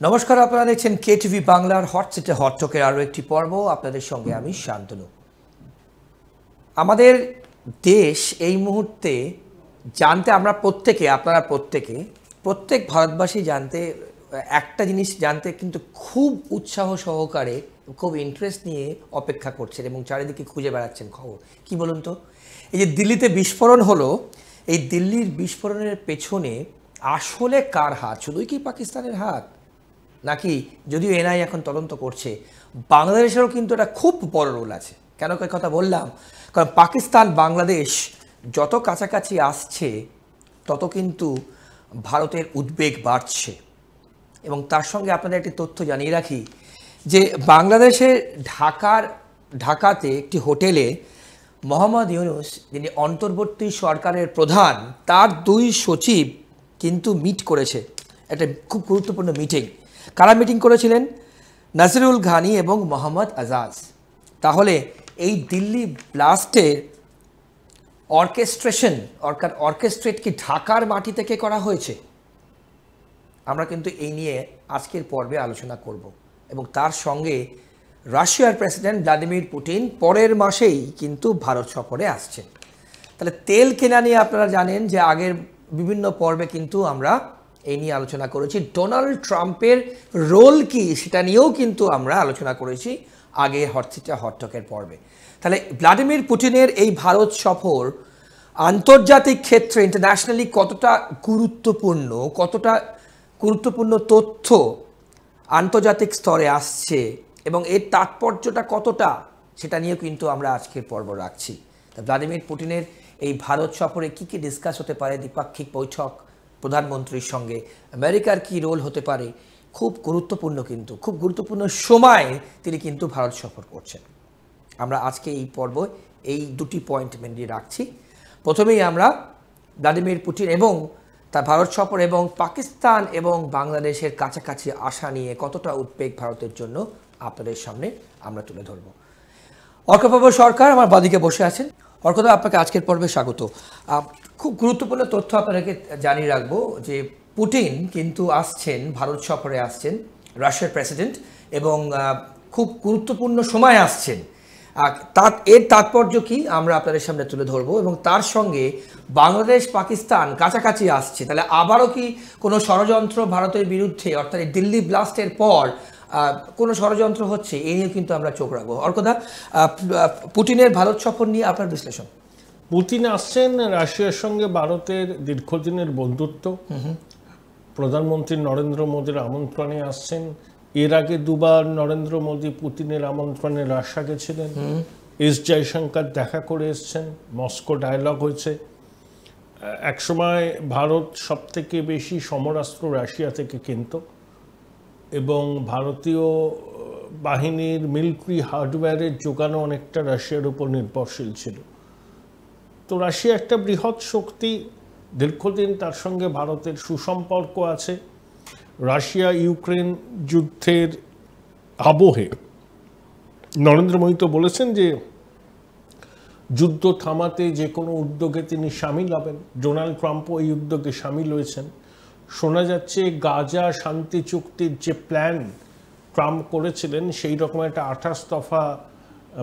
নমস্কার, আপনারা দেখছেন কেটিভি বাংলার হট সিটে হট টকের আরও একটি পর্ব। আপনাদের সঙ্গে আমি শান্তনু। আমাদের দেশ এই মুহূর্তে জানতে আমরা প্রত্যেকে, আপনারা প্রত্যেক ভারতবাসী জানতে একটা জিনিস জানতে কিন্তু খুব উৎসাহ সহকারে, খুব ইন্টারেস্ট নিয়ে অপেক্ষা করছেন এবং চারিদিকে খুঁজে বেড়াচ্ছেন খবর। কি বলুন তো, এই যে দিল্লিতে বিস্ফোরণ হলো, এই দিল্লির বিস্ফোরণের পেছনে আসলে কার হাত? শুধুই কি পাকিস্তানের হাত, নাকি যদিও এনআইএ এখন তদন্ত করছে, বাংলাদেশেরও কিন্তু এটা খুব বড় রোল আছে? কেন কথা বললাম, কারণ পাকিস্তান বাংলাদেশ যত কাছাকাছি আসছে তত কিন্তু ভারতের উদ্বেগ বাড়ছে। এবং তার সঙ্গে আপনাদের একটি তথ্য জানিয়ে রাখি যে বাংলাদেশের ঢাকাতে একটি হোটেলে মোহাম্মদ ইউনূস, যিনি অন্তর্বর্তী সরকারের প্রধান, তার দুই সচিব কিন্তু মিট করেছে। একটা খুব গুরুত্বপূর্ণ মিটিং। কারা মিটিং করেছিলেন? নাসিরুল ঘানি এবং মোহাম্মদ আজাজ। তাহলে এই দিল্লি ব্লাস্টের অর্কেস্ট্রেট কি ঢাকার মাটি থেকে করা হয়েছে? আমরা কিন্তু এই নিয়ে আজকের পর্বে আলোচনা করব। এবং তার সঙ্গে রাশিয়ার প্রেসিডেন্ট ভ্লাদিমির পুতিন পরের মাসেই কিন্তু ভারত সফরে আসছেন। তাহলে তেল কেনা নিয়ে আপনারা জানেন যে আগের বিভিন্ন পর্বে কিন্তু আমরা এই নিয়ে আলোচনা করেছি। ডোনাল্ড ট্রাম্পের রোল কি সেটা নিয়েও কিন্তু আমরা আলোচনা করেছি আগে হট টকের পর্বে। তাহলে ভ্লাদিমির পুতিনের এই ভারত সফর আন্তর্জাতিক ক্ষেত্রে, ইন্টারন্যাশনালি কতটা গুরুত্বপূর্ণ তথ্য আন্তর্জাতিক স্তরে আসছে এবং এর তাৎপর্যটা কতটা, সেটা নিয়েও কিন্তু আমরা আজকের পর্ব রাখছি। ভ্লাদিমির পুতিনের এই ভারত সফরে কী কী ডিসকাস হতে পারে, দ্বিপাক্ষিক বৈঠক প্রধানমন্ত্রীর সঙ্গে, আমেরিকার কি রোল হতে পারে, খুব গুরুত্বপূর্ণ সময় তিনি কিন্তু ভারত সফর করছেন। আমরা আজকে এই পর্ব এই দুটি পয়েন্ট মেনলি রাখছি। প্রথমেই আমরা ভ্লাদিমির পুতিন এবং তার ভারত সফর এবং পাকিস্তান এবং বাংলাদেশের কাছাকাছি আসা নিয়ে কতটা উদ্বেগ ভারতের জন্য আপনাদের সামনে আমরা তুলে ধরব। অর্কপ্রভ সরকার আমার বাদিকে বসে আছেন। অর্কদা, আপনাকে আজকের পর্বে স্বাগত। খুব গুরুত্বপূর্ণ তথ্য আপনাদেরকে জানিয়ে রাখবো যে পুতিন কিন্তু আসছেন, ভারত সফরে আসছেন, রাশিয়ার প্রেসিডেন্ট, এবং খুব গুরুত্বপূর্ণ সময় আসছেন। এর তাৎপর্য কি আমরা আপনাদের সামনে তুলে ধরবো। এবং তার সঙ্গে বাংলাদেশ পাকিস্তান কাছাকাছি আসছে, তাহলে আবারও কি কোনো ষড়যন্ত্র ভারতের বিরুদ্ধে, অর্থাৎ দিল্লি ব্লাস্টের পর কোনো ষড়যন্ত্র হচ্ছে, এই নিয়ে কিন্তু আমরা চোখ রাখবো। অর্কদা, পুতিনের ভারত সফর নিয়ে আপনার বিশ্লেষণ। পুতিন আসছেন, রাশিয়ার সঙ্গে ভারতের দীর্ঘদিনের বন্ধুত্ব, প্রধানমন্ত্রী নরেন্দ্র মোদীর আমন্ত্রণে আসছেন। এর আগে দুবার নরেন্দ্র মোদী পুতিনের আমন্ত্রণে রাশিয়া গেছিলেন। এস জয়শঙ্কর দেখা করে এসছেন, মস্কো ডায়ালগ হয়েছে। একসময় ভারত সবথেকে বেশি সমরাস্ত্র রাশিয়া থেকে কিনত এবং ভারতীয় বাহিনীর মিলিটারি হার্ডওয়্যারের যোগানো অনেকটা রাশিয়ার উপর নির্ভরশীল ছিল। তো রাশিয়া একটা বৃহৎ শক্তি, দীর্ঘদিন তার সঙ্গে ভারতের সুসম্পর্ক আছে। রাশিয়া ইউক্রেন যুদ্ধের আবহে নরেন্দ্র মোদী তো বলেছেন যে যুদ্ধ থামাতে যে কোনো উদ্যোগে তিনি সামিল হবেন। ডোনাল্ড ট্রাম্পও এই উদ্যোগে সামিল হয়েছেন। শোনা যাচ্ছে গাজা শান্তি চুক্তির যে প্ল্যান ট্রাম্প করেছিলেন, সেই রকম একটা 28 দফা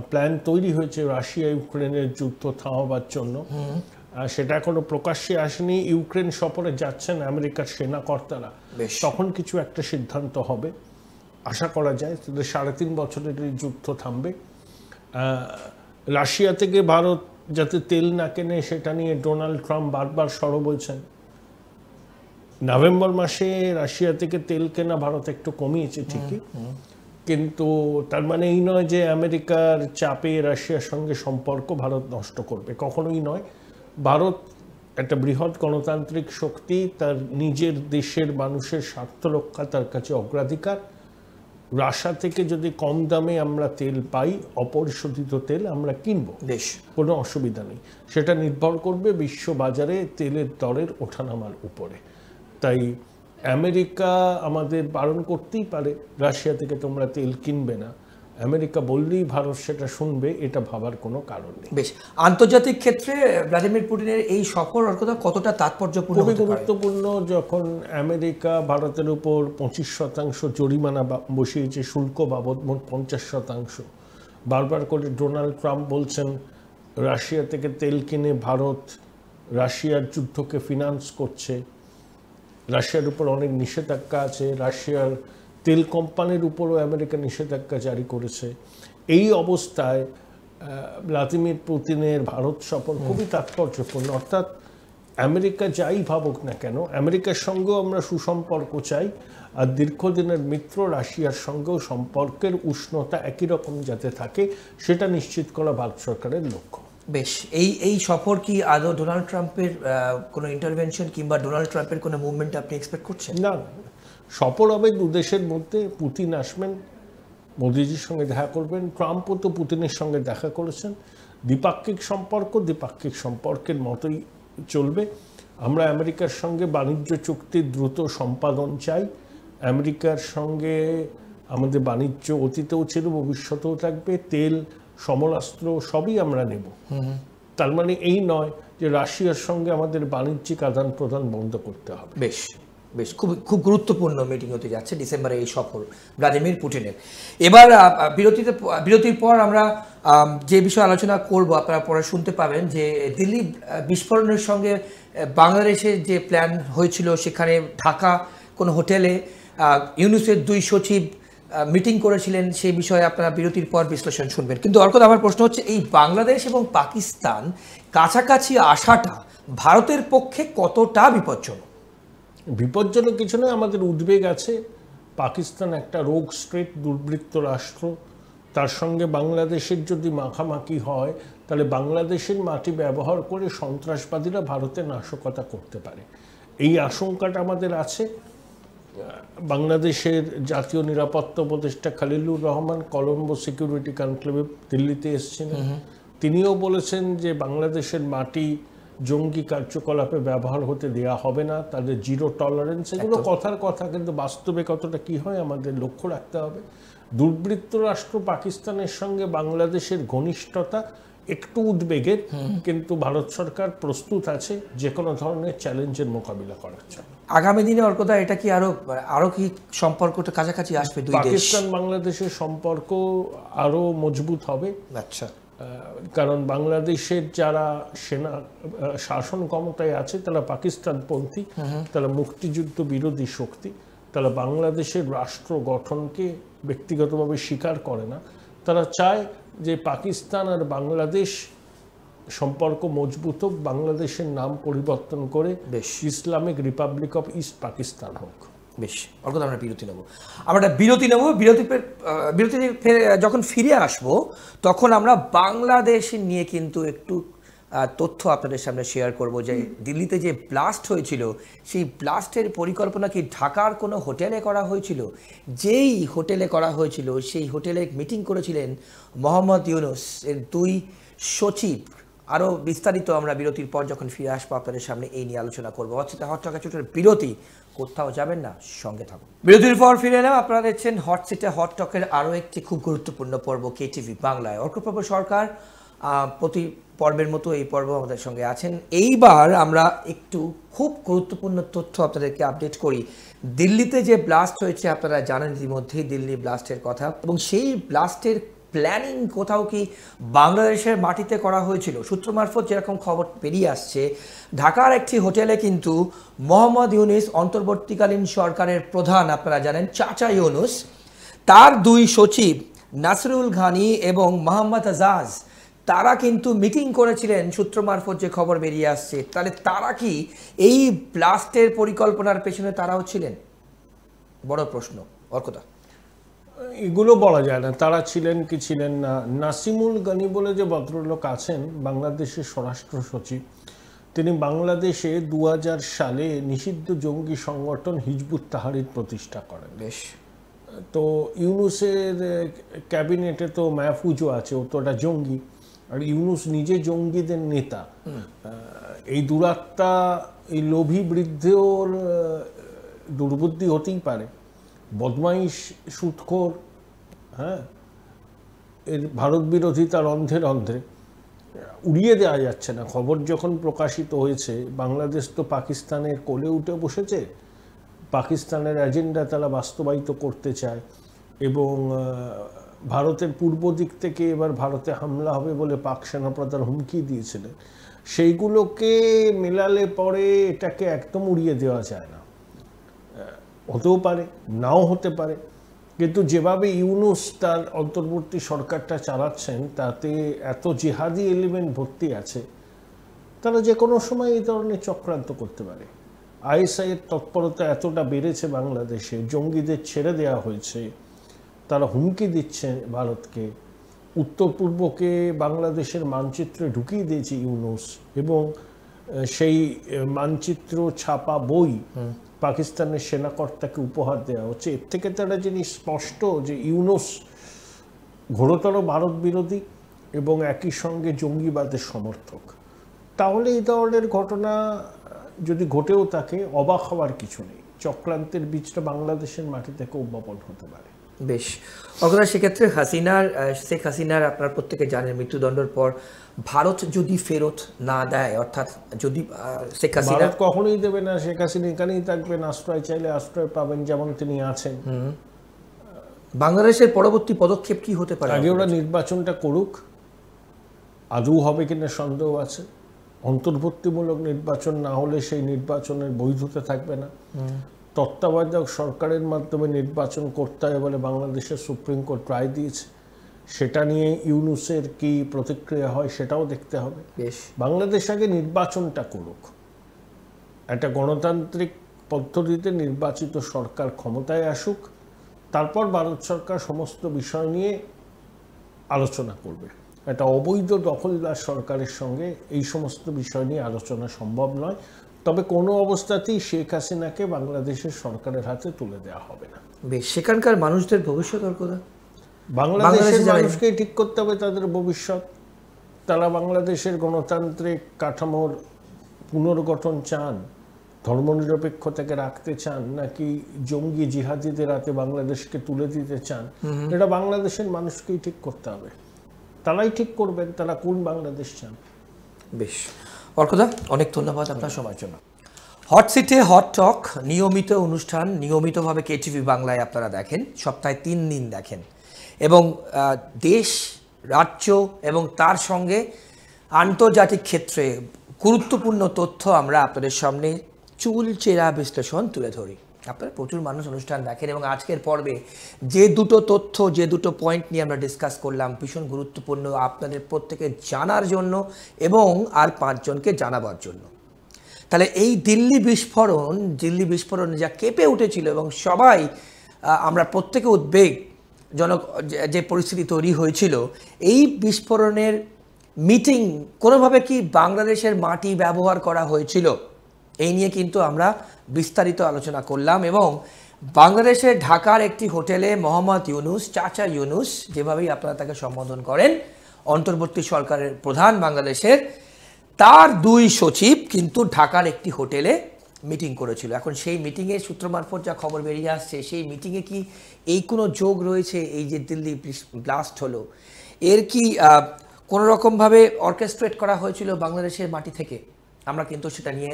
প্ল্যান তৈরি হয়েছে রাশিয়া ইউক্রেনের যুদ্ধ থামাবার জন্য। সেটা এখনো প্রকাশ্যে আসেনি। ইউক্রেন সফরে যাচ্ছেন আমেরিকার সেনা কর্তারা, তখন কিছু একটা সিদ্ধান্ত হবে আশা করা যায়। 3.5 বছরের এই যুদ্ধ থামবে। রাশিয়া থেকে ভারত যাতে তেল না কেনে সেটা নিয়ে ডোনাল্ড ট্রাম্প বারবার সরব হয়েছেন। নভেম্বর মাসে রাশিয়া থেকে তেল কেনা ভারত একটু কমিয়েছে ঠিকই, কিন্তু তার মানে এই নয় যে আমেরিকার চাপে রাশিয়ার সঙ্গে সম্পর্ক ভারত নষ্ট করবে, কখনোই নয়। ভারত একটা বৃহৎ গণতান্ত্রিক শক্তি, তার নিজের দেশের মানুষের স্বার্থ রক্ষা তার কাছে অগ্রাধিকার। রাশিয়া থেকে যদি কম দামে আমরা তেল পাই, অপরিশোধিত তেল আমরা কিনবো, কোনো অসুবিধা নেই। সেটা নির্ভর করবে বিশ্ব বাজারে তেলের দরের ওঠানামার উপরে। তাই আমেরিকা আমাদের বারণ করতেই পারে রাশিয়া থেকে তোমরা তেল কিনবে না, আমেরিকা বললেই ভারত সেটা শুনবে, এটা ভাবার কোনো কারণ নেই। বেশ, আন্তর্জাতিক ক্ষেত্রে ভ্লাদিমির পুতিনের এই সফর কতটা তাৎপর্যপূর্ণ খুবই হতে পারে? গুরুত্বপূর্ণ। যখন আমেরিকা ভারতের উপর 25% জরিমানা বসিয়েছে শুল্ক বাবদ, মোট 50%, বারবার করে ডোনাল্ড ট্রাম্প বলছেন রাশিয়া থেকে তেল কিনে ভারত রাশিয়ার যুদ্ধকে ফিনান্স করছে, রাশিয়ার উপর অনেক নিষেধাজ্ঞা আছে, রাশিয়ার তেল কোম্পানির উপরও আমেরিকা নিষেধাজ্ঞা জারি করেছে। এই অবস্থায় ভ্লাদিমির পুতিনের ভারত সফর খুবই তাৎপর্যপূর্ণ। অর্থাৎ আমেরিকা যাই ভাবুক না কেন, আমেরিকার সঙ্গেও আমরা সুসম্পর্ক চাই, আর দীর্ঘদিনের মিত্র রাশিয়ার সঙ্গেও সম্পর্কের উষ্ণতা একই রকম যাতে থাকে সেটা নিশ্চিত করা ভারত সরকারের লক্ষ্য। বেশ, এই সফর কি আদৌ ডোনাল্ড ট্রাম্পের কোনো ইন্টারভেনশন কিংবা ডোনাল্ড ট্রাম্পের কোনো মুভমেন্ট আপনি এক্সপেক্ট করছেন? না, সফর হবে দু দেশের মধ্যে। পুতিন আসবেন, মোদিজির সঙ্গে দেখা করবেন, ট্রাম্পও তো পুতিনের সঙ্গে দেখা করেছেন। দ্বিপাক্ষিক সম্পর্কের মতোই চলবে। আমরা আমেরিকার সঙ্গে বাণিজ্য চুক্তি দ্রুত সম্পাদন চাই। আমেরিকার সঙ্গে আমাদের বাণিজ্য অতীতেও ছিল, ভবিষ্যতেও থাকবে। তেল, সমরাস্ত্র সবই আমরা নেব। তার মানে এই নয় যে রাশিয়ার সঙ্গে আমাদের বাণিজ্যিক আদান প্রদান বন্ধ করতে হবে। বেশ বেশ, খুব গুরুত্বপূর্ণ মিটিং হতে যাচ্ছে ডিসেম্বরে এই সফর ভ্লাদিমির পুতিনের। এবার বিরতির পর আমরা যে বিষয়ে আলোচনা করব, আপনারা পরে শুনতে পাবেন যে দিল্লি বিস্ফোরণের সঙ্গে বাংলাদেশের যে প্ল্যান হয়েছিল, সেখানে ঢাকা কোনো হোটেলে ইউনুসের 2 সচিব মিটিং করেছিলেন, সেই বিষয়ে আপনারা বিরতির পর বিশ্লেষণ শুনবেন। কিন্তু অর্কদ, আমার প্রশ্ন হচ্ছে, এই বাংলাদেশ এবং পাকিস্তান কাছাকাছি আসাটা ভারতের পক্ষে কতটা বিপজ্জনক? বিপজ্জনক কিছু নয়, আমাদের উদ্বেগ আছে। পাকিস্তান একটা রোগ স্ট্রেট দুর্বৃত্ত রাষ্ট্র, তার সঙ্গে বাংলাদেশের যদি মাখামাখি হয় তাহলে বাংলাদেশের মাটি ব্যবহার করে সন্ত্রাসবাদীরা ভারতে নাশকতা করতে পারে, এই আশঙ্কাটা আমাদের আছে। বাংলাদেশের জাতীয় নিরাপত্তা উপদেষ্টা খলিলুর রহমান কলম্বো সিকিউরিটি কনক্লেভে দিল্লিতে এসেছিলেন। তিনিও বলেছেন যে বাংলাদেশের মাটি জঙ্গি কার্যকলাপে ব্যবহার হতে দেওয়া হবে না, তাদের জিরো টলারেন্স। এগুলো কথার কথা, কিন্তু বাস্তবে কতটা কি হয় আমাদের লক্ষ্য রাখতে হবে। দুর্বৃত্ত রাষ্ট্র পাকিস্তানের সঙ্গে বাংলাদেশের ঘনিষ্ঠতা একটু উদ্বেগের, কিন্তু ভারত সরকার প্রস্তুত আছে যে কোনো ধরনের চ্যালেঞ্জের মোকাবিলা করার জন্য। আগামী দিনে অর্কদা, এটা কি আরো কি সম্পর্কটা কাছাকাছি আসবে? দুই দেশ, পাকিস্তান বাংলাদেশের সম্পর্ক আরো মজবুত হবে। আচ্ছা, কারণ বাংলাদেশের যারা সেনা শাসন ক্ষমতায় আছে তারা পাকিস্তানপন্থী, তারা মুক্তিযুদ্ধ বিরোধী শক্তি, তারা বাংলাদেশের রাষ্ট্র গঠনকে ব্যক্তিগতভাবে স্বীকার করে না। তারা চায় যে পাকিস্তান আর বাংলাদেশ সম্পর্ক মজবুত হোক, বাংলাদেশের নাম পরিবর্তন করে Islamic Republic of east Pakistan হোক। বেশ, অর্কদা, আমরা বিরতি নেব। আমরা একটা বিরতি নেব। বিরতি যখন ফিরে আসব, তখন আমরা বাংলাদেশ নিয়ে কিন্তু একটু তথ্য আপনাদের সামনে শেয়ার করব, যে দিল্লিতে যে ব্লাস্ট হয়েছিল, সেই ব্লাস্টের পরিকল্পনা কি ঢাকার কোনো হোটেলে করা হয়েছিল? যেই হোটেলে করা হয়েছিল, সেই হোটেলে মিটিং করেছিলেন মোহাম্মদ ইউনুস এর 2 সচিব। আরও বিস্তারিত আমরা বিরতির পর যখন ফিরে আসবো আপনাদের সামনে এই নিয়ে আলোচনা করবো। হচ্ছে হট টক ছোটোর বিরতি, কোথাও যাবেন না, সঙ্গে থাকুন। বিরতির পর ফিরে এলাম। আপনারা দেখছেন হট সিটে হট টকের আরও একটি খুব গুরুত্বপূর্ণ পর্ব কেটিভি বাংলায়। অর্কপ্রভ সরকার প্রতি পর্বের মতো এই পর্ব আমাদের সঙ্গে আছেন। এইবার আমরা একটু খুব গুরুত্বপূর্ণ তথ্য আপনাদেরকে আপডেট করি। দিল্লিতে যে ব্লাস্ট হয়েছে, আপনারা জানেন ইতিমধ্যেই দিল্লি ব্লাস্টের কথা, এবং সেই ব্লাস্টের প্ল্যানিং কোথাও কি বাংলাদেশের মাটিতে করা হয়েছিল? সূত্র মারফত যেরকম খবর বেরিয়ে আসছে, ঢাকার একটি হোটেলে কিন্তু মোহাম্মদ ইউনুস, অন্তর্বর্তীকালীন সরকারের প্রধান, আপনারা জানেন চাচা ইউনুস, তার 2 সচিব নাসিরুল ঘানি এবং মোহাম্মদ আজাজ, তারা কিন্তু মিটিং করেছিলেন। সূত্র মারফত যে খবর বেরিয়ে আসছে, তাহলে তারা কি এই ব্লাস্টের পরিকল্পনার পেছনে তারাও ছিলেন? বড় প্রশ্ন, অর্কদা। এগুলো বলা যায় না তারা ছিলেন কি ছিলেন না। নাসিমুল গানি বলে যে ভদ্রলোক আছেন বাংলাদেশের স্বরাষ্ট্র সচিব, তিনি বাংলাদেশে 2000 সালে নিষিদ্ধ জঙ্গি সংগঠন হিজবুত তাহরির প্রতিষ্ঠা করেন। বেশ, তো ইউনুসের ক্যাবিনেটে তো মাহফুজও আছে, ও তো একটা জঙ্গি, আর ইউনুস নিজে জঙ্গিদের নেতা। এই দুরাত্মা, এই লোভী বৃদ্ধের দুর্বুদ্ধি হতেই পারে। বদমাইশ, সুদখোর, হ্যাঁ, এর ভারত বিরোধিতার অন্ধের অন্ধে উড়িয়ে দেওয়া যাচ্ছে না। খবর যখন প্রকাশিত হয়েছে, বাংলাদেশ তো পাকিস্তানের কোলে উঠে বসেছে, পাকিস্তানের এজেন্ডা তারা বাস্তবায়িত করতে চায় এবং ভারতের পূর্ব দিক থেকে এবার ভারতে হামলা হবে বলে পাক সেনাপ্রধান হুমকি দিয়েছিলেন। সেইগুলোকে মেলালে পরে এটাকে একদম উড়িয়ে দেওয়া যায় না। হতেও পারে, নাও হতে পারে, কিন্তু যেভাবে ইউনূস তার অন্তর্বর্তী সরকারটা চালাচ্ছেন তাতে এত জিহাদি এলিমেন্ট ভর্তি আছে, তারা যে কোনো সময় এই ধরনের চক্রান্ত করতে পারে। আইএসআই এর তৎপরতা এতটা বেড়েছে বাংলাদেশে, জঙ্গিদের ছেড়ে দেওয়া হয়েছে, তারা হুমকি দিচ্ছে ভারতকে, উত্তর পূর্বকে বাংলাদেশের মানচিত্রে ঢুকিয়ে দিয়েছে ইউনূস এবং সেই মানচিত্র ছাপা বই পাকিস্তানের সেনাকর্তাকে উপহার দেওয়া হচ্ছে। এর থেকে তারা জিনিস স্পষ্ট যে ইউনূস ঘোরতর ভারত বিরোধী এবং একই সঙ্গে জঙ্গিবাদের সমর্থক। তাহলে এই ধরনের ঘটনা যদি ঘটেও থাকে, অবাক হওয়ার কিছু নেই। চক্রান্তের বীজটা বাংলাদেশের মাটি থেকে উদ্ভাবন হতে পারে। বেশ, অগ্রা, সেক্ষেত্রে শেখ হাসিনার আপনার প্রত্যেকে জানেন মৃত্যুদণ্ডের পর ভারত যদি ফেরত না দেয়, অর্থাৎ যদি শেখ হাসিনা, ভারত কখনোই দেবে না। শেখ হাসিনা এখানেই থাকবেন, আশ্রয় চাইলে আশ্রয় পাবেন, যেমন তিনি আছেন। বাংলাদেশের পরবর্তী পদক্ষেপ কি হতে পারে? আগে ওরা নির্বাচনটা করুক, আদৌ হবে কিনা সন্দেহ আছে। অন্তর্বর্তীমূলক নির্বাচন না হলে সেই নির্বাচনের বৈধতা থাকবে না। তত্ত্বাবধায়ক সরকারের মাধ্যমে নির্বাচন করতে হয় বলে বাংলাদেশের সুপ্রিম কোর্ট রায় দিয়েছে। সেটা নিয়ে ইউনূসের কি প্রতিক্রিয়া হয় সেটাও দেখতে হবে। বাংলাদেশ আগে নির্বাচনটা করুক, একটা গণতান্ত্রিক পদ্ধতিতে নির্বাচিত সরকার ক্ষমতায় আসুক, তারপর ভারত সরকার সমস্ত বিষয় নিয়ে আলোচনা করবে। একটা অবৈধ দখলদার সরকারের সঙ্গে এই সমস্ত বিষয় নিয়ে আলোচনা সম্ভব নয়। তবে কোনো অবস্থাতেই শেখ হাসিনাকে বাংলাদেশের সরকারের হাতে তুলে দেওয়া হবে না। বেশ, সেখানকার মানুষদের ভবিষ্যৎ কথা বাংলাদেশের মানুষকেই ঠিক করতে হবে তাদের ভবিষ্যৎ। তারা বাংলাদেশের গণতান্ত্রিক কাঠামোর পুনর্গঠন চান, ধর্মনিরপেক্ষতাকে রাখতে চান, নাকি জঙ্গি জিহাদিদের হাতে বাংলাদেশকে তুলে দিতে চান, এটা বাংলাদেশের মানুষকেই ঠিক করতে হবে। তারাই ঠিক করবেন তারা কোন বাংলাদেশ চান। বেশ, অর্কদা, অনেক ধন্যবাদ আপনার সময়ের জন্য। হট সিটে হট টক নিয়মিত অনুষ্ঠান, নিয়মিতভাবে কেটিভি বাংলায় আপনারা দেখেন, সপ্তাহে 3 দিন দেখেন এবং দেশ, রাজ্য এবং তার সঙ্গে আন্তর্জাতিক ক্ষেত্রে গুরুত্বপূর্ণ তথ্য আমরা আপনাদের সামনে চুলচেরা বিশ্লেষণ তুলে ধরি। আপনারা প্রচুর মানুষ অনুষ্ঠান দেখেন এবং আজকের পর্বে যে দুটো তথ্য, যে দুটো পয়েন্ট নিয়ে আমরা ডিসকাস করলাম ভীষণ গুরুত্বপূর্ণ আপনাদের প্রত্যেকে জানার জন্য এবং আর 5 জনকে জানাবার জন্য। তাহলে এই দিল্লি বিস্ফোরণ যা কেঁপে উঠেছিল এবং সবাই আমরা প্রত্যেকে উদ্বেগজনক যে পরিস্থিতি তৈরি হয়েছিল, এই বিস্ফোরণের মিটিং কোনোভাবে কি বাংলাদেশের মাটি ব্যবহার করা হয়েছিল, এই নিয়ে কিন্তু আমরা বিস্তারিত আলোচনা করলাম এবং বাংলাদেশের ঢাকার একটি হোটেলে মোহাম্মদ ইউনূস, চাচা ইউনূস যেভাবেই আপনারা তাকে সম্বোধন করেন, অন্তর্বর্তী সরকারের প্রধান বাংলাদেশের, তার 2 সচিব কিন্তু ঢাকার একটি হোটেলে মিটিং করেছিল। এখন সেই মিটিংয়ের সূত্র মারফত যা খবর বেরিয়ে আসছে, সেই মিটিংয়ে কি এই কোনো যোগ রয়েছে, এই যে দিল্লি ব্লাস্ট হলো, এর কি কোনো রকমভাবে অর্কেস্ট্রেট করা হয়েছিল বাংলাদেশের মাটি থেকে? আমরা কিন্তু সেটা নিয়ে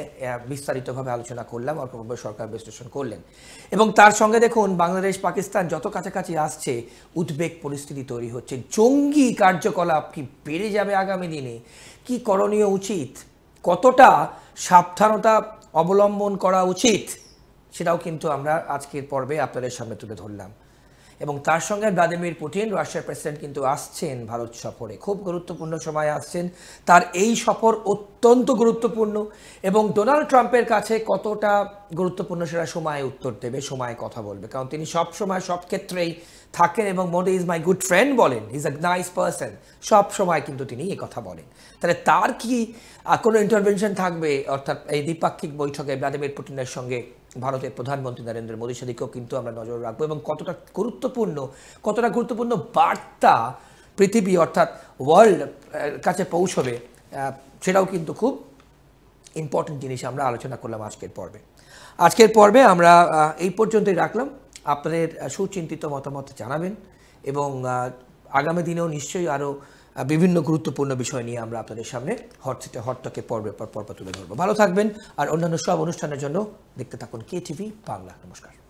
বিস্তারিতভাবে আলোচনা করলাম, অর্কভাবে সরকার বিশ্লেষণ করলেন এবং তার সঙ্গে দেখুন বাংলাদেশ পাকিস্তান যত কাছাকাছি আসছে উদ্বেগ পরিস্থিতি তৈরি হচ্ছে। জঙ্গি কার্যকলাপ কি বেড়ে যাবে আগামী দিনে? কি করণীয় উচিত, কতটা সাবধানতা অবলম্বন করা উচিত, সেটাও কিন্তু আমরা আজকের পর্বে আপনাদের সামনে তুলে ধরলাম। এবং তার সঙ্গে ভ্লাদিমির পুতিন, রাশিয়ার প্রেসিডেন্ট কিন্তু আসছেন ভারত সফরে, খুব গুরুত্বপূর্ণ সময় আসছেন। তার এই সফর অত্যন্ত গুরুত্বপূর্ণ এবং ডোনাল্ড ট্রাম্পের কাছে কতটা গুরুত্বপূর্ণ সেটা সময় উত্তর দেবে, সময় কথা বলবে, কারণ তিনি সব সময় সব ক্ষেত্রেই থাকেন এবং Modi is my good friend বলেন, he is a nice person, সব সময় কিন্তু তিনি এই কথা বলেন। তাহলে তার কি কোনো ইন্টারভেনশন থাকবে, অর্থাৎ এই দ্বিপাক্ষিক বৈঠকে ভ্লাদিমির পুতিনের সঙ্গে ভারতের প্রধানমন্ত্রী নরেন্দ্র মোদীর সেদিকেও কিন্তু আমরা নজর রাখবো এবং কতটা গুরুত্বপূর্ণ বার্তা পৃথিবী অর্থাৎ ওয়ার্ল্ড কাছে পৌঁছবে, সেটাও কিন্তু খুব ইম্পর্টেন্ট জিনিস আমরা আলোচনা করলাম আজকের পর্বে আমরা এই পর্যন্তই রাখলাম। আপনাদের সুচিন্তিত মতামত জানাবেন এবং আগামী দিনেও নিশ্চয়ই আরও বিভিন্ন গুরুত্বপূর্ণ বিষয় নিয়ে আমরা আপনাদের সামনে হট সিটে হট টকে পর্বের পর পর্ব তুলে ধরবো। ভালো থাকবেন, আর অন্যান্য সব অনুষ্ঠানের জন্য দেখতে থাকুন KTV বাংলা। নমস্কার।